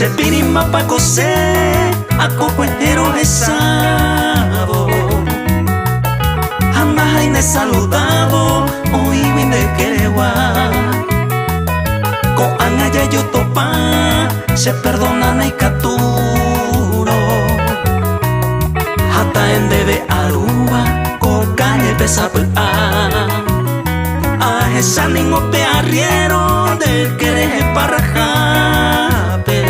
Sepirima pa coser, a cocuejero esabo. Anda jaine saludado, hoy vine querewa. Con angaya yo topa, se perdona na ikaturo. Hata en debe aruba, con calle pesapel a esa ningo pe arriero del quereje parrajape.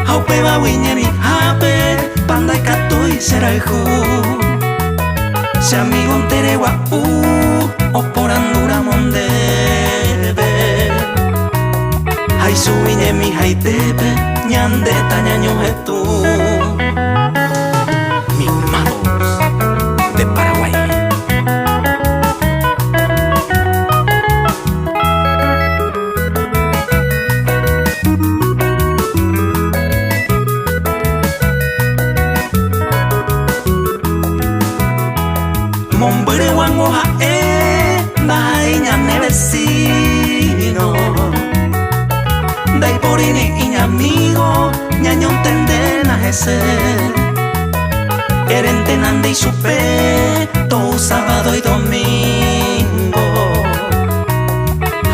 Haupe va wiñe mi jape, panda y catoy será el ju. Se amigo un teregua o por andura mondebe. Ay su wiñe mi jaitepe, ñande tañaño tú. Mis manos de Paraguay. Mombere wangoja daiña vecino. Dai porini iña amigo, ñaño tendena ese. Erentenande y supe, todo sábado y domingo.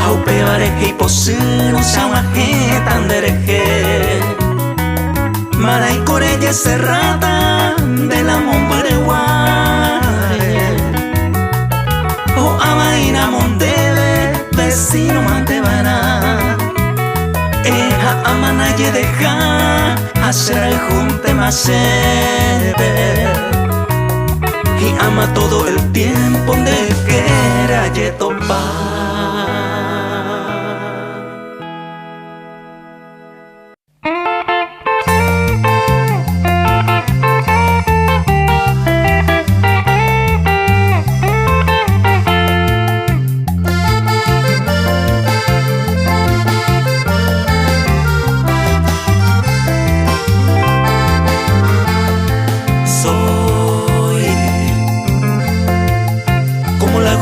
Haupe bareje y posino, sauaje tan dereje. Mara y corelle cerrada de la Mombere o amaina mondele, vecino mantebana. Eja amanaye deja, hacer el junte más sebe. Y ama todo el tiempo de quera ye topa.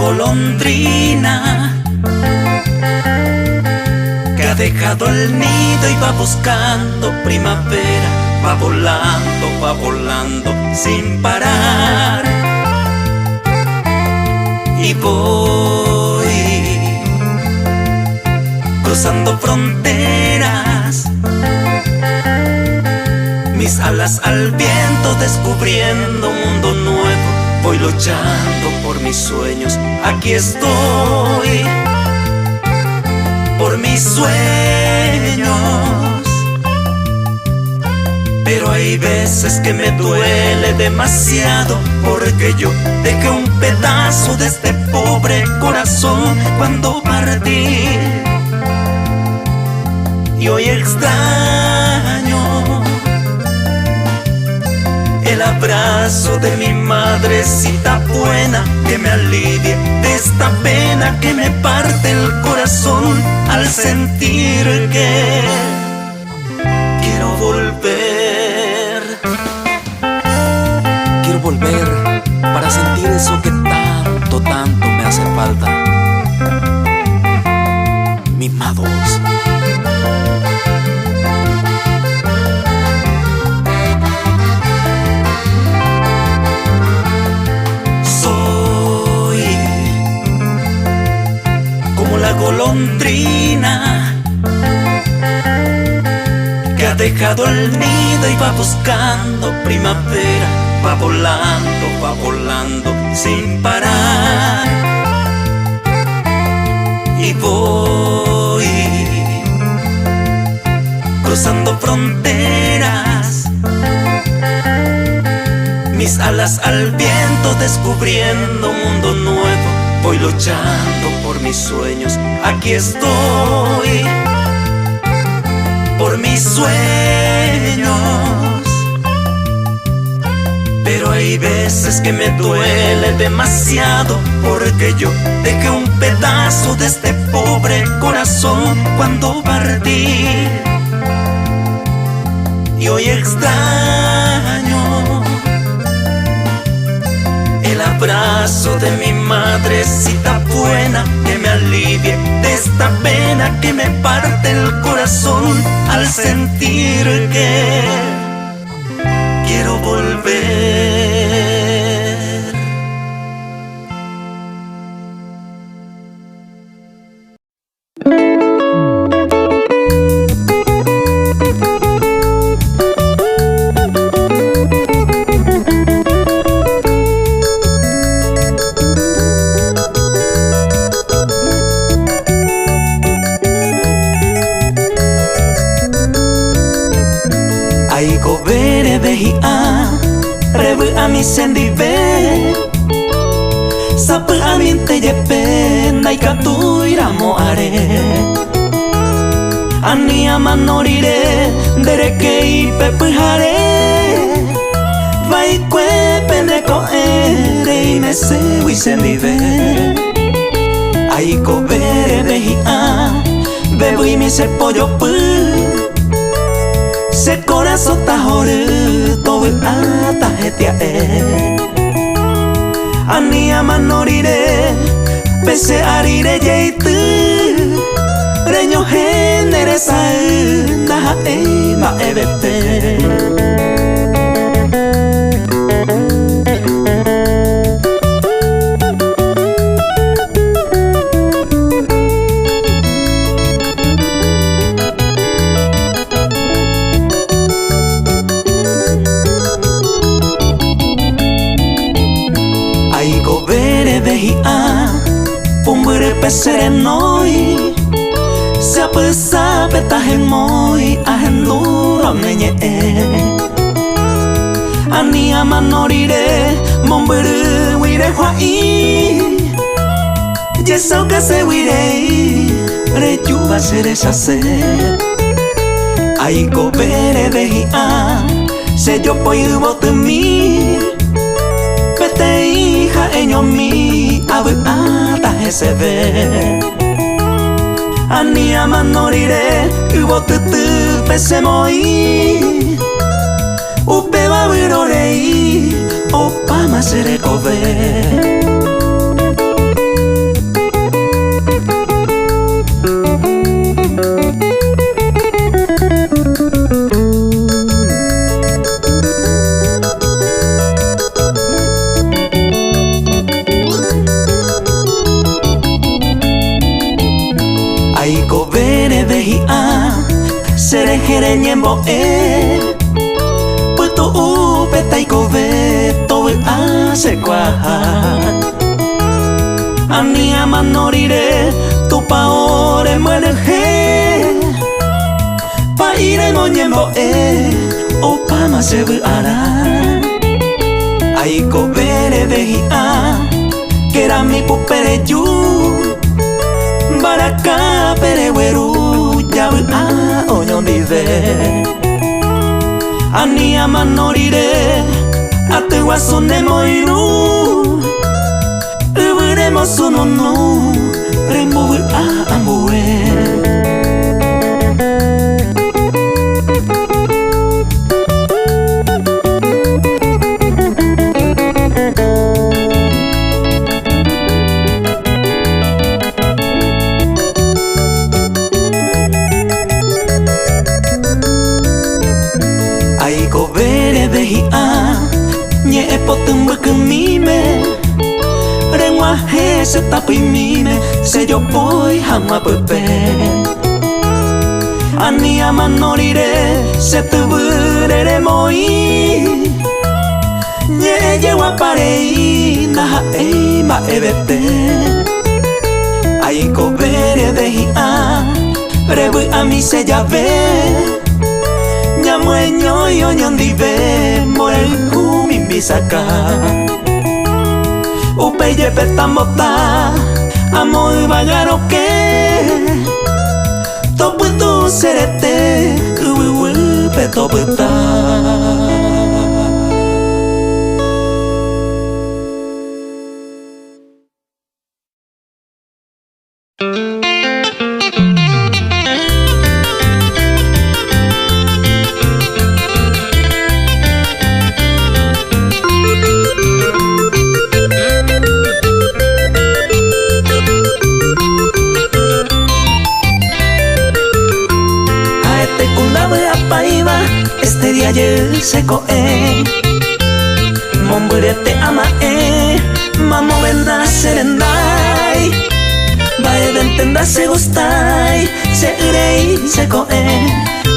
Golondrina que ha dejado el nido y va buscando primavera, va volando sin parar. Y voy cruzando fronteras, mis alas al viento descubriendo un mundo nuevo. Voy luchando por mis sueños, aquí estoy, por mis sueños. Pero hay veces que me duele demasiado, porque yo dejé un pedazo de este pobre corazón cuando partí. Y hoy extraño el abrazo de mi madrecita buena, que me alivie de esta pena que me parte el corazón al sentir que quiero volver. Quiero volver para sentir eso que tanto me hace falta. Mimados. La golondrina que ha dejado el nido y va buscando primavera, va volando sin parar. Y voy cruzando fronteras, mis alas al viento descubriendo un mundo nuevo. Voy luchando por mis sueños, aquí estoy, por mis sueños. Pero hay veces que me duele demasiado, porque yo dejé un pedazo de este pobre corazón cuando partí. Y hoy extraño el abrazo de mi madrecita buena, que me alivie de esta pena que me parte el corazón al sentir que quiero volver. Aiko bere behia rebu ami sendive sapu amin te jepe naika tuiramo are ani amanorire dereke ipe hare vai kwe peneko ere imese wisendive. Aiko bere behia bebu imise pollo pu se corazón ta hore todo ata hetia ani amanorire pese arire jeitu reño genere sa na ma ebete. Pumbere pesere noi se apesa petahe moi ahendura menye ani amanorire mombere wire hwai yesau kase wire rejuva sere sase. Aiko bere behia se yo poidu botemi pete hija enyomi abu ata hesebe ani amanorire ubo tutu pese moi upe babirorei opa masere kove. Aiko bere behia sere jere nyembo puto upe taiko ve tobe ase kwaha ani amanorire tu paore muere he pa ire no nyembo opa masebu ara. Aiko bere behia kera mi pupere yu baraka pereweru yabu a oñon vive ani amanorire ate wasone moinu uburemo sonono rembo a ambue. Aiko bere behia nye epotumbu kumime rengwa he se tapi mime se yo poi hama pepe ani amanorire se tuburere moi nye yewa parei na ma ebete. Aiko bere behia rebu ami se llave Nyamueño yo nyondive more kumi bisaka upeye petambota amoy bagaro que toputu serete uwi petoputa. seco Momburete ama mamo venda serendai Bae ventenda se gustai se irei seco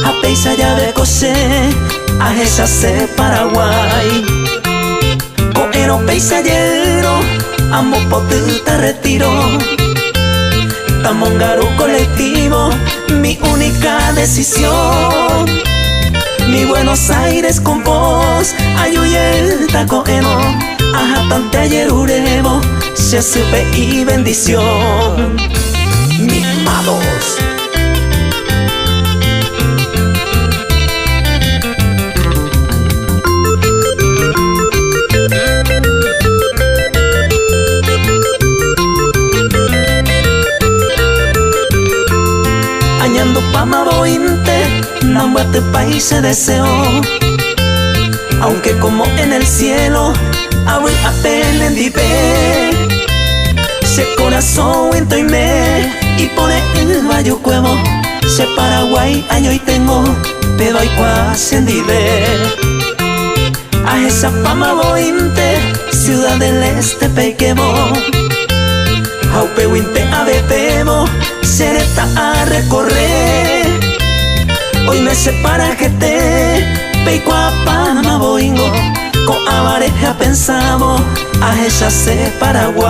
a peisa ya de cose a esa se Paraguay coero peisallero amo potita retiro Tamongaru colectivo mi única decisión mi Buenos Aires con vos ayuyelta coeno ajatante ayer urevo se supe y bendición mimados. Añando pama bointe, nambuate país se deseo aunque como en el cielo aún apelen vive se corazón en toime y pone el valle cuevo se Paraguay año y tengo pero hay cuasi en dive a esa pama bointe ciudad del este pequebo aupe winte abetebo sereta a recorrer hoy me separa que te peicua pama boingo con avareja pensamos a esa se Paraguay